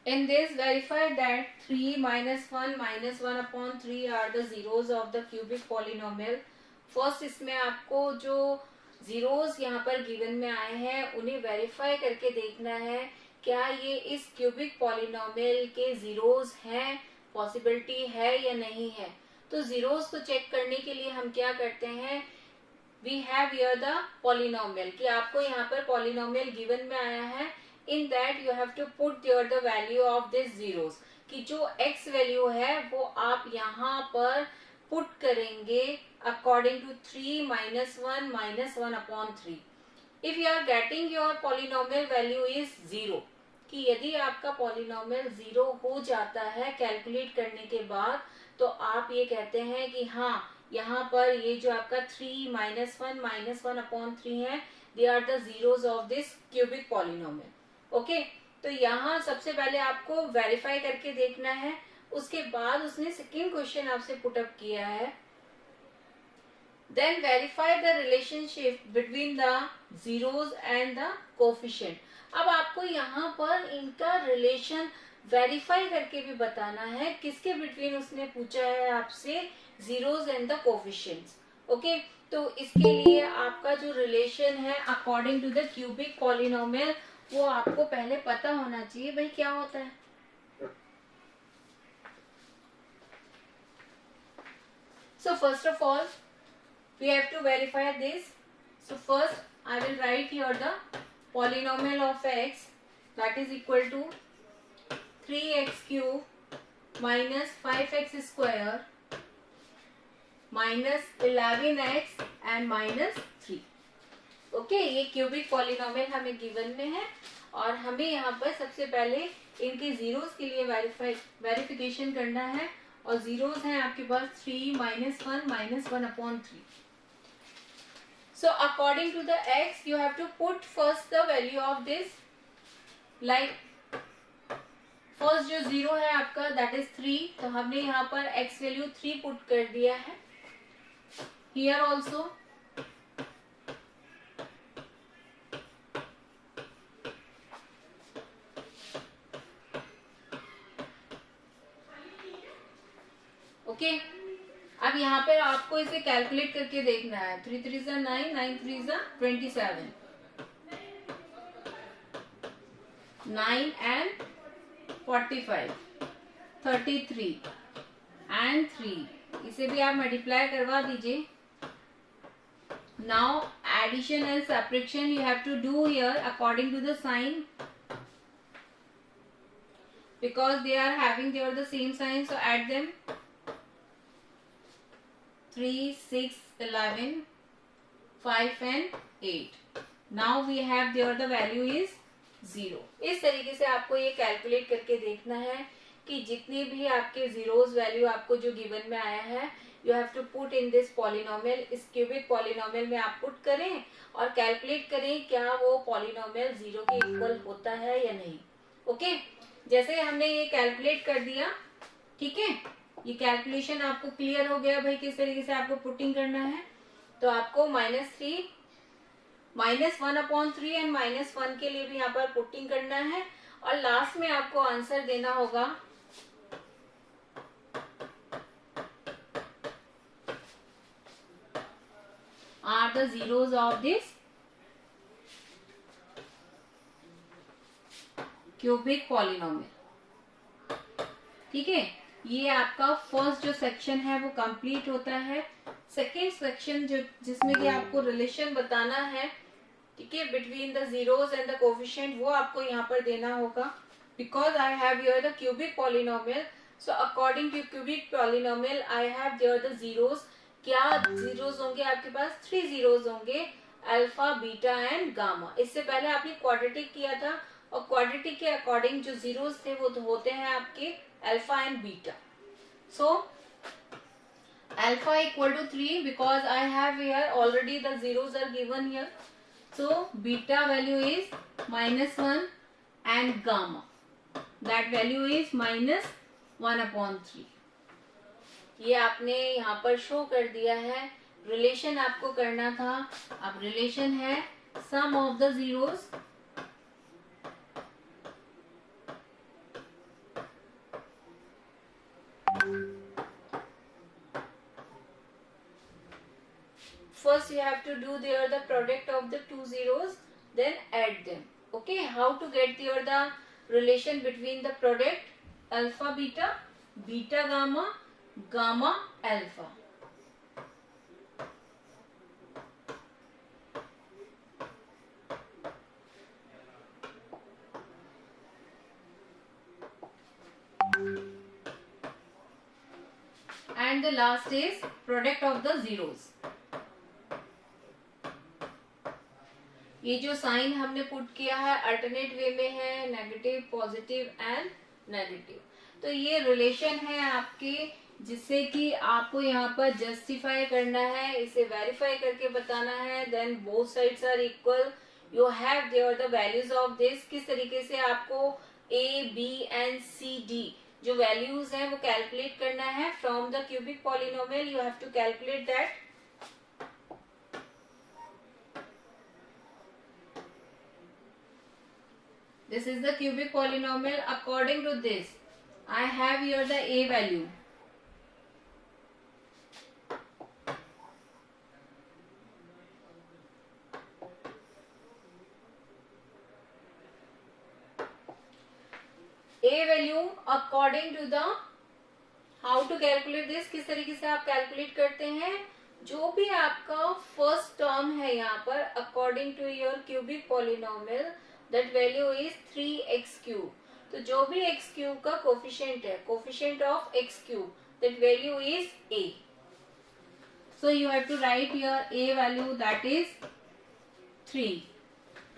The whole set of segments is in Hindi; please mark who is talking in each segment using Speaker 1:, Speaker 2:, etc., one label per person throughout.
Speaker 1: In this, verify that 3 minus 1 minus 1 upon 3 are the zeros of the cubic polynomial. First इसमें आपको जो जीरोस यहाँ पर गिवन में आए हैं उन्हें वेरीफाई करके देखना है क्या ये इस क्यूबिक पॉलिनोमियल के जीरोस हैं, पॉसिबिलिटी है या नहीं है. तो जीरोस को चेक करने के लिए हम क्या करते हैं, we have here the polynomial, कि आपको यहाँ पर पॉलिनोमियल गिवन में आया है. In that you have to put your the value of this zeros, कि जो x वैल्यू है वो आप यहाँ पर पुट करेंगे according to 3 minus 1 minus 1 upon 3. If you are getting your polynomial value is 0, कि यदि आपका पॉलिनोमियल 0 हो जाता है कैलकुलेट करने के बाद, तो आप ये कहते हैं कि हाँ यहाँ पर ये जो आपका 3 minus 1 minus 1 upon 3 है, they are the zeros of this cubic polynomial. Okay, तो यहाँ सबसे पहले आपको वेरीफाई करके देखना है. उसके बाद उसने सेकेंड क्वेश्चन आपसे पुटअप किया है, then verify the relationship between the zeros and the coefficient. अब आपको यहाँ पर इनका रिलेशन वेरीफाई करके भी बताना है. किसके बिटवीन उसने पूछा है आपसे, zeros and the coefficients. Okay, तो इसके लिए आपका जो रिलेशन है according to the cubic polynomial वो आपको पहले पता होना चाहिए भाई क्या होता है. So first of all we have to verify this. So first I will write here the polynomial of x, that is equal to 3x cube minus 5x square minus 11x and minus 3. Okay, ये क्यूबिक पॉलिनोमियल हमें गिवन में है और हमें यहाँ पर सबसे पहले इनके जीरोस के लिए वेरिफिकेशन करना है. और जीरोस हैं आपके पास 3 minus 1 minus 1 upon 3. So according to the x you have to put first the value of this, like first जो जीरो है आपका दैट इज 3, तो हमने यहाँ पर x वैल्यू 3 पुट कर दिया है. Here also okay. अब यहाँ पे आपको इसे कैलकुलेट करके देखना है. 3 3 9, 9 3 27, 9 and 45, 33 and 3. इसे भी आप मल्टीप्लाई करवा दीजिए. Now addition and subtraction you have to do here according to the sign, because they are having they are the same sign, so add them. 3 6 11 5 and 8. now we have there the value is 0. इस तरीके से आपको ये कैलकुलेट करके देखना है कि जितने भी आपके जीरोस वैल्यू आपको जो गिवन में आया है you have to put in this polynomial. इस क्यूबिक पॉलिनोमियल में आप पुट करें और कैलकुलेट करें क्या वो पॉलिनोमियल 0 के इक्वल होता है या नहीं. ओके, जैसे हमने ये कैलकुलेट कर दिया, ठीक है, ये कैलकुलेशन आपको क्लियर हो गया भाई किस तरीके से आपको पुटिंग करना है. तो आपको -3 -1 upon 3 एंड -1 के लिए भी यहाँ पर पुटिंग करना है और लास्ट में आपको आंसर देना होगा are the zeros of this cubic polynomial. ठीक है, ये आपका फर्स्ट जो सेक्शन है वो कंप्लीट होता है. सेकेंड सेक्शन जो जिसमें कि आपको रिलेशन बताना है, ठीक है, between the zeros and the coefficient, वो आपको यहाँ पर देना होगा. Because I have here the cubic polynomial, so according to cubic polynomial I have here the zeros. क्या जीरोस होंगे आपके पास? 3 जीरोस होंगे, अल्फा बीटा एंड गामा. इससे पहले आपने क्वाड्रेटिक किया था और क्वाड्रेटिक के अकॉर्डिंग जो जीरोस थे वो तो होते हैं आपके alpha and beta. So alpha equal to 3 because I have here already the zeros are given here. So beta value is -1 and gamma, that value is -1 upon 3. ये आपने यहाँ पर शो कर दिया है. रिलेशन आपको करना था. अब रिलेशन है some of the zeros first you have to do there the product of the two zeros, then add them. Okay, how to get there the relation between the product alpha beta, beta gamma, gamma alpha. And the last is product of the zeros. ये जो साइन हमने पुट किया है अल्टरनेट वे में है, नेगेटिव, पॉजिटिव एंड नेगेटिव. तो ये रिलेशन है आपके, जिससे कि आपको यहाँ पर जस्टिफाई करना है, इसे वेरीफाई करके बताना है. Then both sides are equal, you have there the values of this. किस तरीके से आपको a b and c d जो वैल्यूज हैं वो कैलकुलेट करना है from the cubic polynomial. You have to calculate that. This is the cubic polynomial. According to this, I have here the a value. A value according to the how to calculate this, किस तरीके से आप कैलकुलेट करते हैं. जो भी आपका फर्स्ट टर्म है यहाँ पर according to your cubic polynomial, that value is 3x cube. तो जो भी x cube का कोफिशिएंट है, coefficient of x cube, that value is a. So you have to write your a value, that is 3.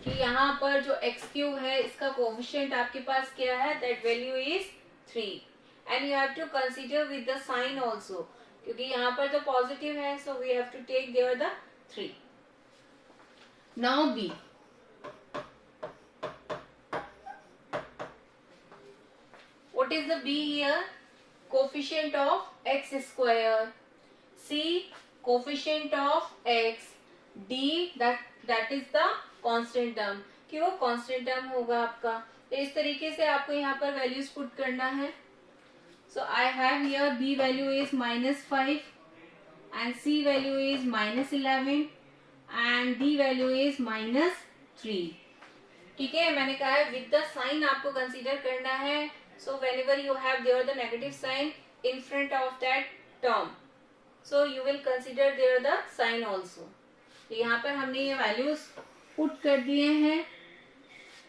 Speaker 1: कि यहाँ पर जो x cube है इसका कोफिशिएंट आपके पास क्या है, that value is 3. And you have to consider with the sign also, क्योंकि यहाँ पर तो पॉजिटिव है, so we have to take there the 3. Now b. What is the b here? Coefficient of x square. C, coefficient of x. D, that is the constant term. कि वो constant term होगा आपका. तो इस तरीके से आपको यहाँ पर values put करना है. So I have here b value is -5 and c value is -11 and d value is -3. ठीक है, मैंने कहा है with the sign आपको consider करना है. So whenever you have there the negative sign in front of that term, so you will consider there the sign also. तो यहाँ पर हमने ये values put कर दिए हैं.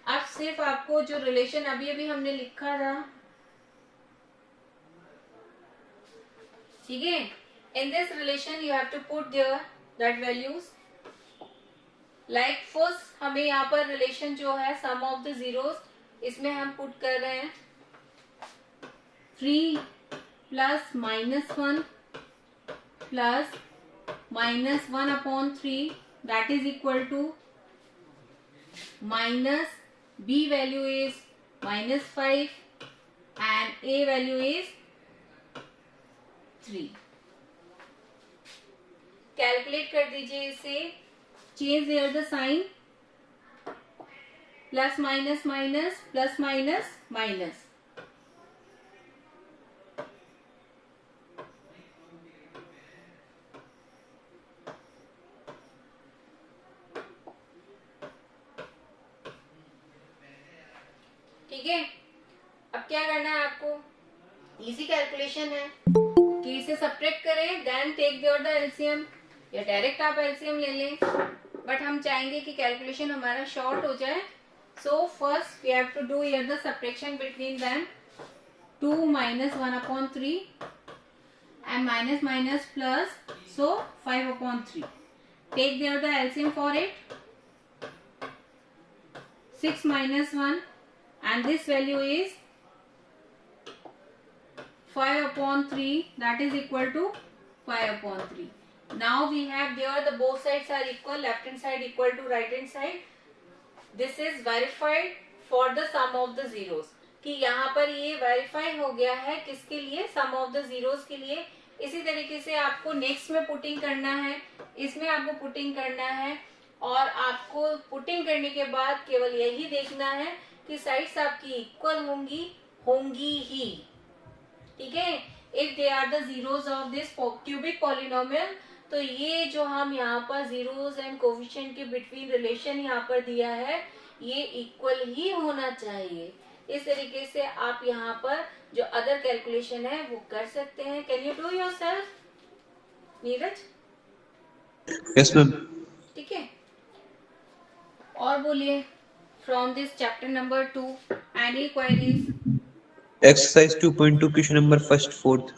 Speaker 1: अब सिर्फ आपको जो relation अभी अभी हमने लिखा था, ठीक है, in this relation you have to put there that values. Like first हमें यहाँ पर relation जो है sum of the zeros, इसमें हम put कर रहे हैं 3 plus -1 plus -1/3, that is equal to minus b value is -5 and a value is 3. Calculate कर दीजिए इसे. Change there the sign, plus minus minus plus minus minus. ठीक है, अब क्या करना है आपको, इजी कैलकुलेशन है कि इसे सब्ट्रैक्ट करें, then take there the LCM, या डायरेक्ट आप एलसीएम ले लें. बट हम चाहेंगे कि कैलकुलेशन हमारा शॉर्ट हो जाए. So first we have to do here the subtraction between them. 2 - 1/3 and minus minus plus, so 5/3. Take there the LCM for it. 6 minus 1 and this value is 5/3, that is equal to 5/3. Now we have there the both sides are equal, left hand side equal to right hand side. This is verified for the sum of the zeros. कि यहाँ पर ये वेरीफाई हो गया है किसके लिए, सम ऑफ द जीरोस के लिए. इसी तरीके से आपको नेक्स्ट में पुटिंग करना है, इसमें आपको पुटिंग करना है, और आपको पुटिंग करने के बाद केवल यही देखना है कि साइड्स आपकी इक्वल होंगी ही. ठीक है, if they are the zeros of this cubic polynomial, तो ये जो हम यहाँ पर जीरोस एंड कोफिशिएंट के बिटवीन रिलेशन यहाँ पर दिया है ये इक्वल ही होना चाहिए। इस तरीके से आप यहाँ पर जो अदर कैलकुलेशन है वो कर सकते हैं। Can you do yourself Neeraj?
Speaker 2: Yes ma'am.
Speaker 1: ठीक है, और बोलिए from this chapter number 2 any queries?
Speaker 2: Exercise 2.2 question number first fourth.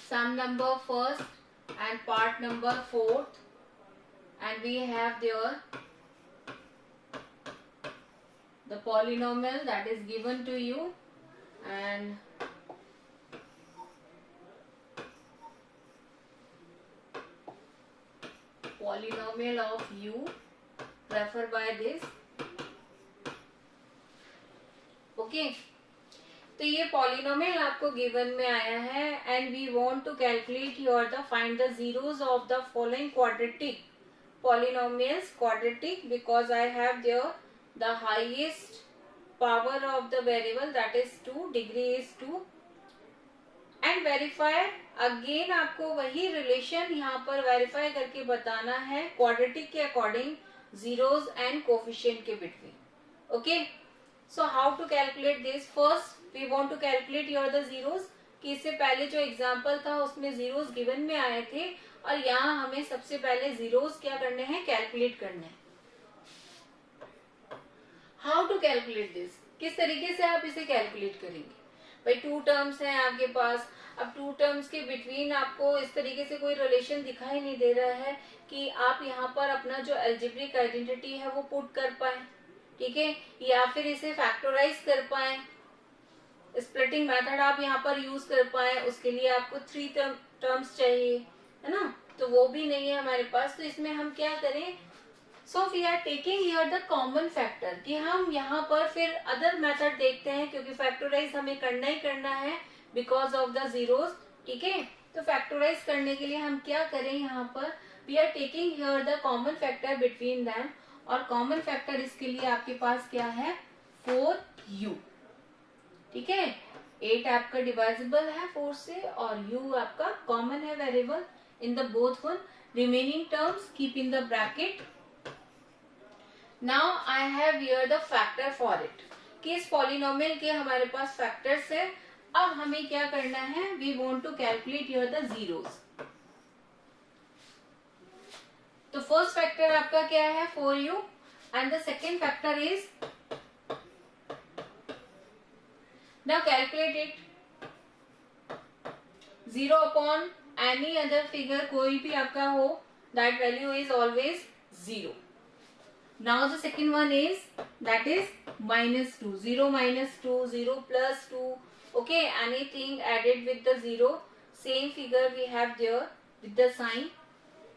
Speaker 1: Sum number first and part number fourth, and we have there the polynomial that is given to you, and polynomial of u, refer by this. Okay, तो ये पॉलिनोमियल आपको गिवन में आया है and we want to calculate your the find the zeros of the following quadratic polynomials. Quadratic because I have there the highest power of the variable that is 2, degree is 2 and verify. Again आपको वही रिलेशन यहाँ पर वेरीफाई करके बताना है क्वाड्रेटिक के अकॉर्डिंग जीरोस एंड कोफिशिएंट के between. Okay, so how to calculate this? First we want to calculate your the zeros, कि इससे पहले जो एग्जांपल था उसमें जीरोस गिवन में आए थे और यहाँ हमें सबसे पहले जीरोस क्या करने हैं, कैलकुलेट करने हैं। How to calculate this? किस तरीके से आप इसे कैलकुलेट करेंगे? भाई 2 टर्म्स हैं आपके पास, अब 2 टर्म्स के बिटवीन आपको इस तरीके से कोई रिलेशन दिखाई नहीं दे रहा है कि आप यहाँ पर अपना जो अलजेब्रिक आइडेंटिटी है वो पुट कर पाए, ठीक है, या फिर इसे फैक्टराइज कर पाए, स्प्लिटिंग मेथड आप यहाँ पर यूज कर पाए। उसके लिए आपको 3 टर्म्स चाहिए, है ना, तो वो भी नहीं है हमारे पास। तो इसमें हम क्या करें? So we are taking here the common factor, कि हम यहाँ पर फिर अदर मेथड देखते हैं क्योंकि फैक्टराइज हमें करना ही करना है बिकॉज ऑफ द जीरोस, ठीक है। तो फैक्टराइज करने के लिए हम क्या करें, यहाँ पर we are taking here the common factor between them, और कॉमन फैक्टर इसके लिए आपके पास क्या है, 4u, ठीक है। 8 आपका डिवाइजिबल है 4 से और u आपका कॉमन है variable in the both one. Remaining terms keep in the bracket. Now I have here the factor for it, कि इस पॉलिनोमियल के हमारे पास फैक्टर्स है। अब हमें क्या करना है, we want to calculate here the zeros. तो फर्स्ट फैक्टर आपका क्या है, 4u, and the second factor is, now calculate it, 0 upon any other figure, कोई भी आपका हो, that value is always 0. Now the second one is, that is -2, 0 minus 2, 0 plus 2, okay, anything added with the 0, same figure we have there with the sign.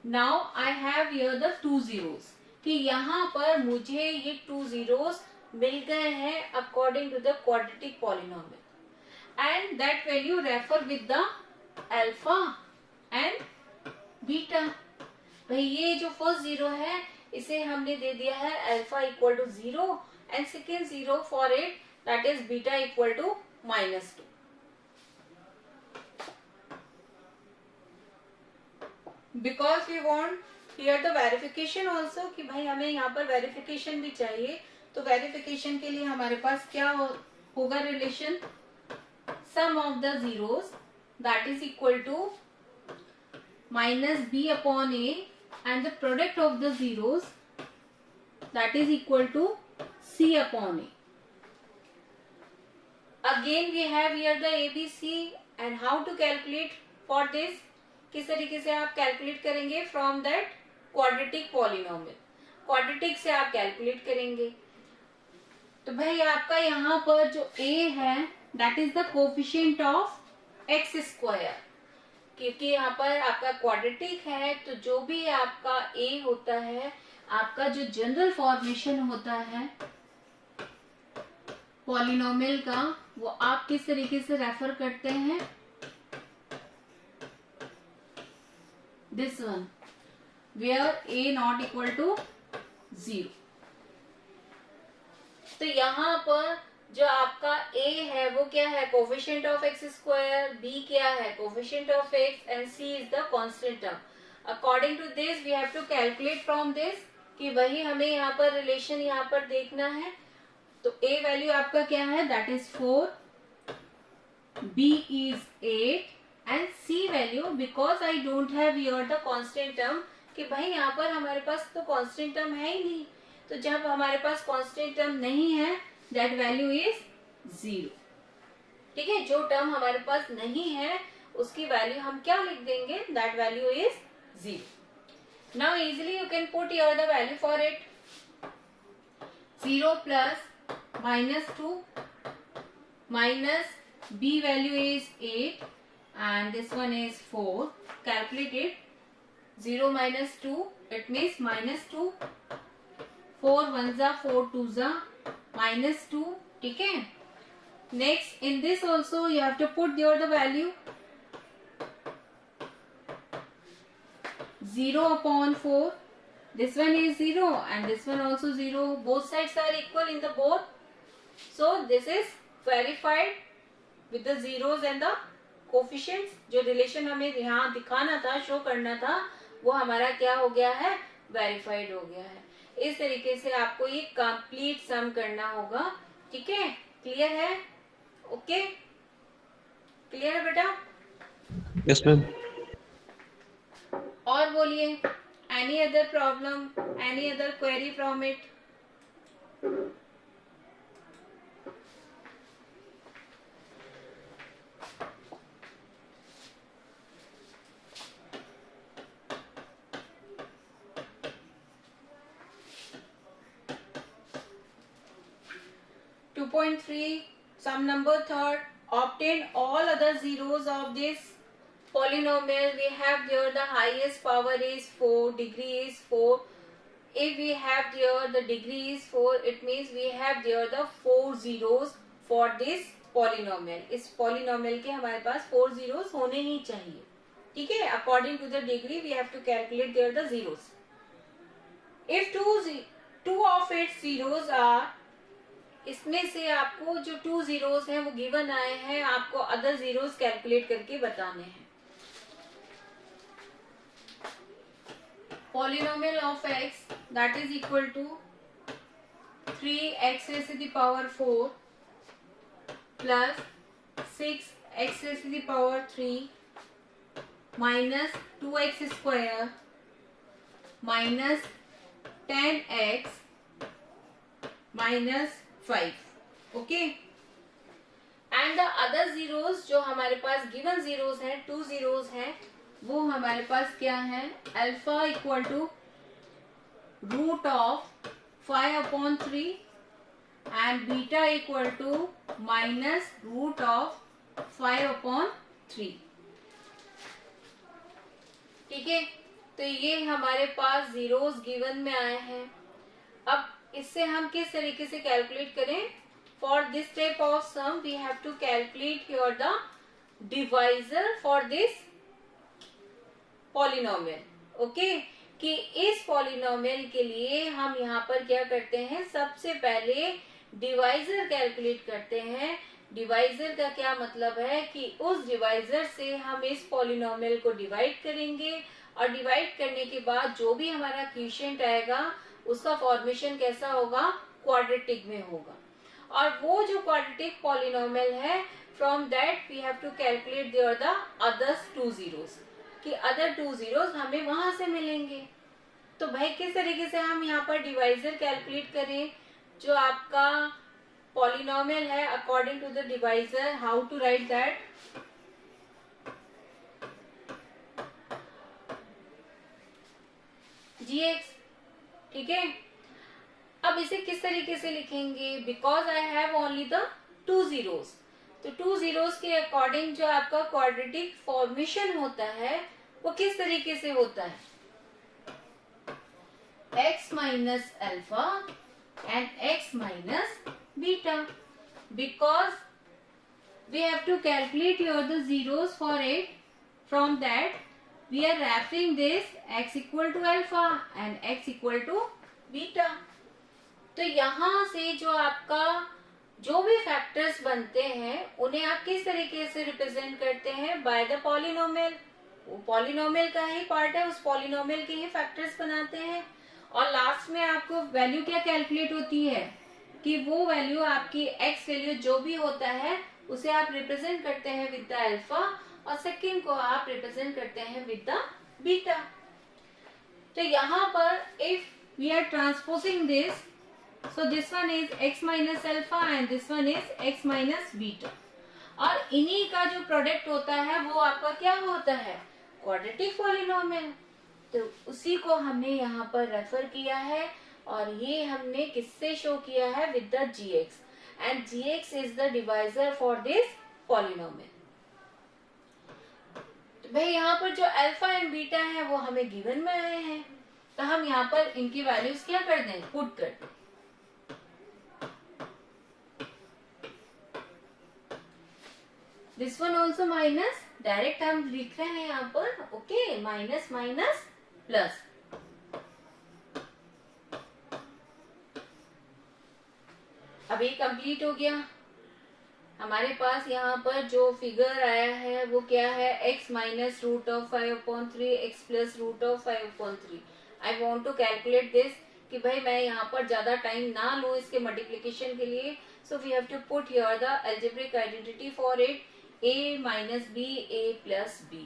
Speaker 1: Now I have here the 2 zeros, ठीक, यहाँ पर मुझे ये 2 zeros मिल गए हैं according to the quadratic polynomial and that value refer with the alpha and beta. भाई ये जो फर्स्ट जीरो है इसे हमने दे दिया है alpha equal to 0 and second zero for it that is beta equal to -2। Because we want here the verification also, कि भाई हमें यहाँ पर वेरिफिकेशन भी चाहिए। तो वेरिफिकेशन के लिए हमारे पास क्या होगा relation, sum of the zeros that is equal to -b upon a and the product of the zeros that is equal to c upon a। Again we have here the abc and how to calculate for this, किस तरीके से आप कैलकुलेट करेंगे, from that quadratic polynomial, quadratic से आप कैलकुलेट करेंगे। तो भाई आपका यहाँ पर जो a है that is the coefficient of x square, क्योंकि यहाँ पर आपका क्वाड्रेटिक है तो जो भी आपका a होता है, आपका जो जनरल फॉर्मेशन होता है पॉलिनोमियल का, वो आप किस तरीके से रेफर करते हैं, this one, where a not equal to 0. तो यहाँ पर जो आपका a है वो क्या है, coefficient of x square, b क्या है, coefficient of x, and c is the constant term. According to this we have to calculate from this कि वही हमें यहाँ पर रिलेशन यहाँ पर देखना है. तो a वैल्यू आपका क्या है, that is 4, b is 8 and c value, because I don't have here the constant term, कि भाई यहाँ पर हमारे पास तो कांस्टेंट टर्म है ही नहीं. तो जब हमारे पास कांस्टेंट टर्म नहीं है, दैट वैल्यू इज 0. ठीक है, जो टर्म हमारे पास नहीं है उसकी वैल्यू हम क्या लिख देंगे, that value is 0. Now easily you can put your the value for it. 0 plus -2 minus b value is 8 and this one is 4. Calculate it. 0 minus 2, it means -2. 4 1s are 4 2s are -2. ठीक है. Next in this also you have to put your the value. 0 upon 4. This one is 0 and this one also 0. Both sides are equal in the both. So this is verified with the zeros and the coefficients. जो रिलेशन हमें यहाँ दिखाना था, शो करना था, वो हमारा क्या हो गया है, वेरीफाइड हो गया है. इस तरीके से आपको ये कंप्लीट सम करना होगा. ठीक है, क्लियर है? ओके, क्लियर है बेटा?
Speaker 2: Yes ma'am.
Speaker 1: और बोलिए, any other problem, any other query from it? Sum number third. Obtain all other zeros of this polynomial. We have here the highest power is 4, degree is 4. If we have here the degree is 4, it means we have here the 4 zeros for this polynomial. इस polynomial के हमारे पास 4 zeros होने ही चाहिए. ठीक है, according to the degree we have to calculate there the zeros. If two of its zeros are, इसमें से आपको जो 2 zeros हैं वो गिवन आए हैं, आपको अदर zeros कैलकुलेट करके बताने हैं. Polynomial of x that is equal to 3x raised to the power 4 plus 6x raised to the power 3 minus 2x square minus 10x minus 5. Okay, and the other zeros जो हमारे पास given zeros हैं, 2 zeros हैं, वो हमारे पास क्या है, alpha equal to root of 5/3 and beta equal to minus root of 5/3. ठीक है, तो ये हमारे पास जीरोस गिवन में आए हैं. अब इससे हम किस तरीके से कैलकुलेट करें? For this type of sum we have to calculate your the divisor for this polynomial. Okay, कि इस पॉलिनोमियल के लिए हम यहाँ पर क्या करते हैं, सबसे पहले डिवाइजर कैलकुलेट करते हैं. डिवाइजर का क्या मतलब है कि उस डिवाइजर से हम इस पॉलिनोमियल को डिवाइड करेंगे और डिवाइड करने के बाद जो भी हमारा क्वोशिएंट आएगा उसका फॉर्मेशन कैसा होगा, क्वाड्रेटिक में होगा. और वो जो क्वाड्रेटिक पॉलिनोमियल है, from that we have to calculate there the others 2 zeros, कि अदर 2 zeros हमें वहां से मिलेंगे. तो भाई किस तरीके से हम यहाँ पर डिवाइजर कैलकुलेट करें, जो आपका पॉलिनोमियल है, according to the divisor how to write that? gx. ठीक है, अब इसे किस तरीके से लिखेंगे? Because I have only the 2 zeros. तो 2 zeros के अकॉर्डिंग जो आपका क्वाड्रेटिक फॉर्मेशन होता है वो किस तरीके से होता है? x minus alpha and x minus beta. Because we have to calculate your the zeros for it. From that we are referring this x equal to alpha and x equal to beta. तो यहाँ से जो आपका जो भी फैक्टर्स बनते हैं उन्हें आप किस तरीके से रिप्रेजेंट करते हैं? By the polynomial. वो पॉलिनोमियल का ही पार्ट है, उस पॉलिनोमियल के ही फैक्टर्स बनाते हैं. और लास्ट में आपको वैल्यू क्या कैलकुलेट होती है कि वो वैल्यू आपकी एक्स वैल्यू जो भी होता है उसे आप रिप्रेजेंट करते हैं विद द अल्फा और सेकंड को आप रिप्रेजेंट करते हैं विद द बीटा. तो यहाँ पर if we are transposing this, so this one is x minus alpha and this one is x minus beta. और इन्हीं का जो प्रोडक्ट होता है वो आपका क्या होता है? Quadratic polynomial. तो उसी को हमने यहाँ पर रेफर किया है और ये हमने किससे शो किया है? With the gx, and gx is the divisor for this polynomial. तो भाई यहाँ पर जो अल्फा एंड बीटा है वो हमें गिवन में आए हैं, तो हम यहाँ पर इनकी वैल्यूज क्या कर दें? पुट कर दें. This one also minus, direct हम लिख रहे हैं यहाँ पर. Okay, minus minus plus. अब ये कंप्लीट हो गया. हमारे पास यहाँ पर जो फिगर आया है वो क्या है? x minus root of 5/3 x plus root of 5/3. I want to calculate this कि भाई मैं यहाँ पर ज्यादा टाइम ना लूँ इसके मल्टीप्लीकेशन के लिए. So we have to put here the algebraic identity for it. a minus b, a plus b,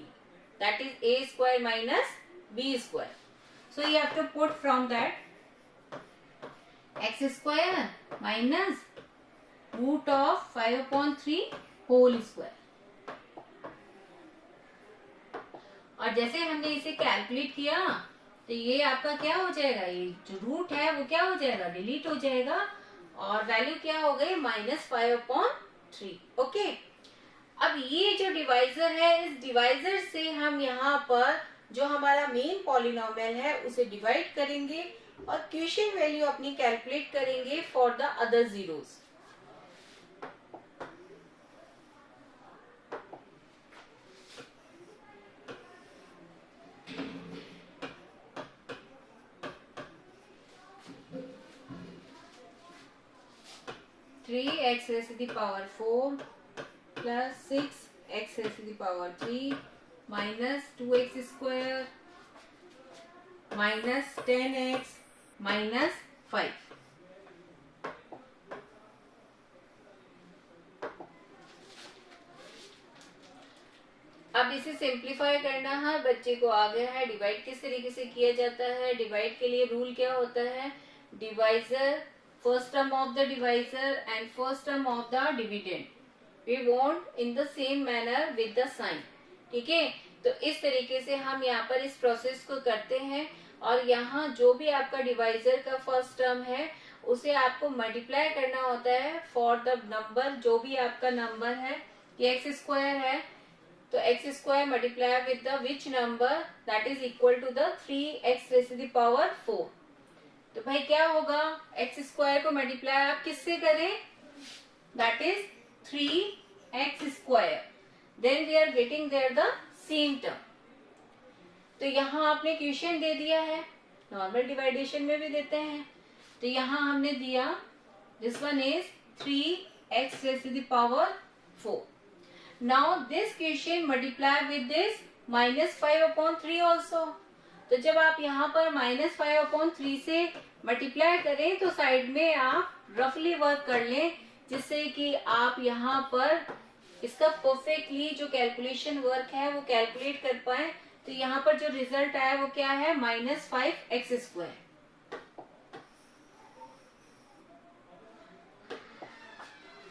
Speaker 1: that is a square minus b square. So you have to put from that x square minus root of 5/3 whole square. और जैसे हमने इसे कैलकुलेट किया तो ये आपका क्या हो जाएगा? ये जो रूट है वो क्या हो जाएगा? डिलीट हो जाएगा और वैल्यू क्या हो गई? -5/3. ओके. अब ये जो डिवाइजर है, इस डिवाइजर से हम यहाँ पर जो हमारा मेन पॉलिनोमियल है उसे डिवाइड करेंगे और क्वोशिएंट वैल्यू अपनी कैलकुलेट करेंगे for the other zeros. Three x raise to the power 4 plus 6x raised to the power 3 minus 2x square minus 10x minus 5. अब इसे सिंप्लीफाई करना है, बच्चे को आ गया है. डिवाइड किस तरीके से किया जाता है? डिवाइड के लिए रूल क्या होता है? Divisor, first term of the divisor and first term of the dividend we want in the same manner with the sign. ठीक है, तो इस तरीके से हम यहाँ पर इस प्रोसेस को करते हैं और यहाँ जो भी आपका डिवाइजर का फर्स्ट टर्म है उसे आपको मल्टीप्लाई करना होता है फॉर द नंबर, जो भी आपका नंबर है. ये एक्स स्क्वायर है तो x square multiply with the which number, that is equal to the 3x raise to the power 4. तो भाई क्या होगा? एक्स स्क्वायर को मल्टीप्लाई आप किससे करें? That is 3x square. Then we are getting there the same term. तो यहाँ आपने क्वोशिएंट दे दिया है, नॉर्मल डिवाइडेशन में भी देते हैं. तो यहाँ हमने दिया this one is 3x raised to the power 4. Now this quotient multiply with this -5/3 also. तो जब आप यहाँ पर -5/3 से मल्टीप्लाई करें तो साइड में आप रफली वर्क कर लें जिससे कि आप यहाँ पर इसका परफेक्टली जो कैलकुलेशन वर्क है वो कैलकुलेट कर पाए. तो यहाँ पर जो रिजल्ट आया वो क्या है? -5x².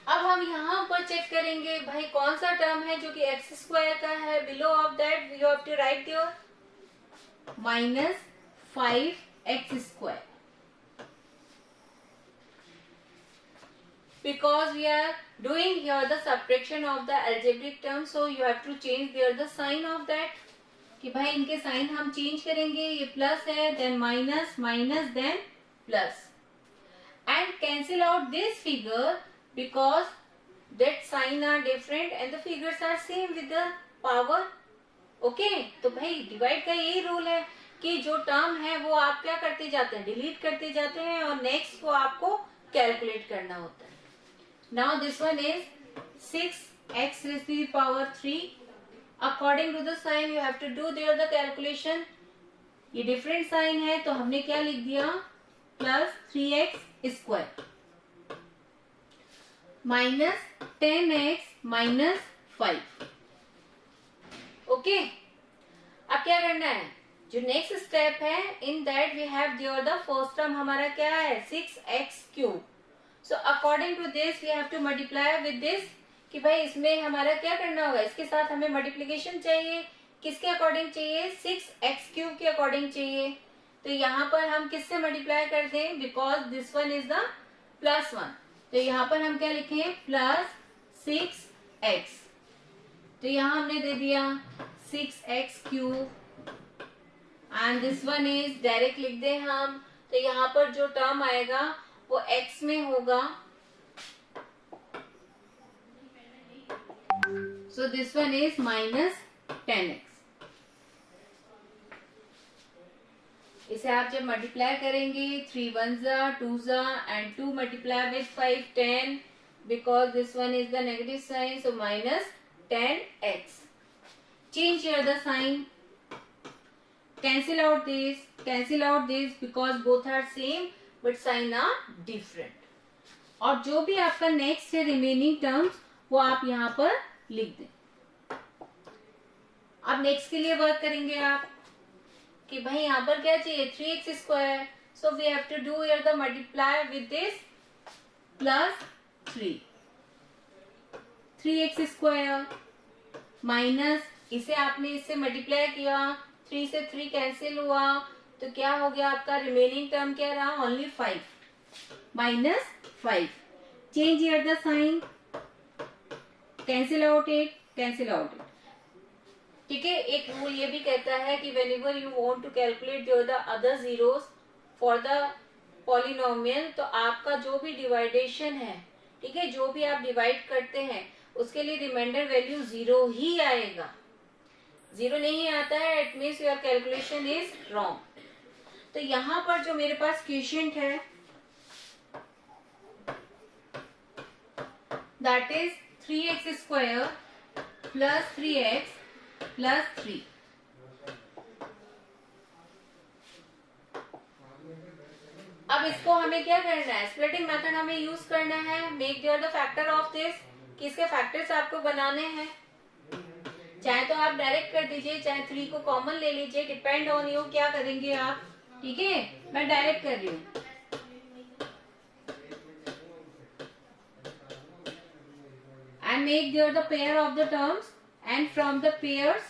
Speaker 1: अब हम यहाँ पर चेक करेंगे भाई कौन सा टर्म है जो कि x² का है. Below of that we have to write your -5x². Because we are doing here the subtraction of the algebraic term, so you have to change there the sign of that. कि भाई इनके साइन हम चेंज करेंगे. ये प्लस है, then minus, minus then plus, and cancel out this figure because that sign are different and the figures are same with the power. Okay तो भाई डिवाइड का यही रूल है कि जो टर्म है वो आप क्या करते जाते हैं, डिलीट करते जाते हैं और नेक्स्ट को आपको कैलकुलेट करना होता है. Now this one is 6x raised to the power 3. According to the sign you have to do there the calculation. ये डिफरेंट साइन है तो हमने क्या लिख दिया, plus 3x square minus 10x minus 5. Okay अब क्या करना है, जो नेक्स्ट स्टेप है in that we have there the first term हमारा क्या है 6x³. So according to this we have to multiply with this कि भाई इसमें हमारा क्या करना होगा, इसके साथ हमें मल्टीप्लीकेशन चाहिए. किसके अकॉर्डिंग चाहिए, 6x³ के अकॉर्डिंग चाहिए. तो यहाँ पर हम किससे मल्टीप्लाई कर दें, because this one is the +1. तो यहाँ पर हम क्या लिखें, प्लस 6x. तो यहाँ हमने दे दिया 6x³ and this one is direct लिख दे हम. तो यहाँ पर जो टर्म आएगा वो x में होगा. So this one is minus 10x. इसे आप जब मल्टीप्लाई करेंगे 3 1 2 and 2 multiply with 5 10 because this one is the negative sign, so minus 10x. Change here the sign. Cancel out this because both are same but sign are different. और जो भी आपका नेक्स्ट है रिमेनिंग टर्म्स वो आप यहाँ पर लिख दें. अब नेक्स्ट के लिए वर्क करेंगे आप कि भाई यहाँ पर क्या चाहिए 3x². So we have to do here the multiply with this plus 3x² minus इसे आपने इससे मल्टीप्लाई किया, 3 से 3 कैंसिल हुआ तो क्या हो गया आपका रिमेनिंग टर्म क्या रहा, only 5 minus 5. Change here the sign, cancel out it. ठीक है. एक रूल ये भी कहता है कि whenever you want to calculate the other zeros for the polynomial, तो आपका जो भी डिवाइडेशन है, ठीक है, जो भी आप डिवाइड करते हैं उसके लिए रिमाइंडर वैल्यू 0 ही आएगा. 0 नहीं आता है it means your calculation is wrong. तो यहाँ पर जो मेरे पास क्वेश्चन है that is 3x² plus 3x plus 3. अब इसको हमें क्या करना है, स्प्लिटिंग मेथड हमें यूज करना है. Make their the factor of this, किसके फैक्टर्स आपको बनाने हैं. चाहे तो आप डायरेक्ट कर दीजिए, चाहे 3 को कॉमन ले लीजिए, डिपेंड ऑन यू क्या करेंगे आप. ठीक है, मैं डायरेक्ट कर रही हूँ. And make there the pair of the terms and from the pairs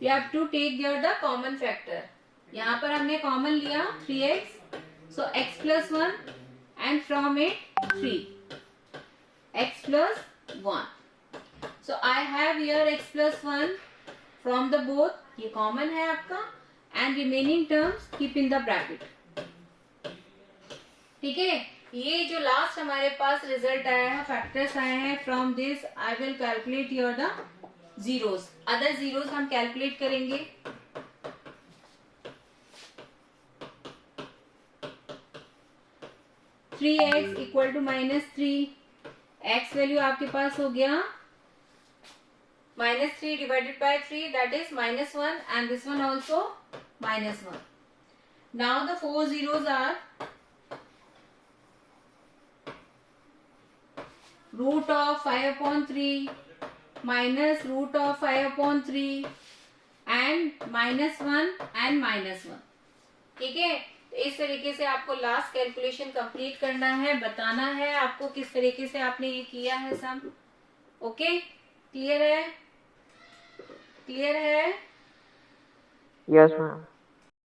Speaker 1: you have to take there the common factor. यहाँ पर हमने कॉमन लिया 3x, so x plus 1 and from it 3 x plus 1. So I have here x plus 1 from the both, ये कॉमन है आपका, and remaining terms keep in the bracket. ठीक है. ये जो लास्ट हमारे पास रिजल्ट आया है, फैक्टर्स आए हैं, from this I will calculate your the zeros. Other zeros हम कैलकुलेट करेंगे. (3x = -3). x वैल्यू आपके पास हो गया -3 divided by 3 that is -1 and this one also -1. Now the 4 zeros are √5/3 minus √5/3 and -1 and -1. ठीक है. तो इस तरीके से आपको लास्ट कैलकुलेशन कंप्लीट करना है, बताना है आपको किस तरीके से आपने ये किया है सब. ओके, क्लियर है?
Speaker 3: Yes ma'am.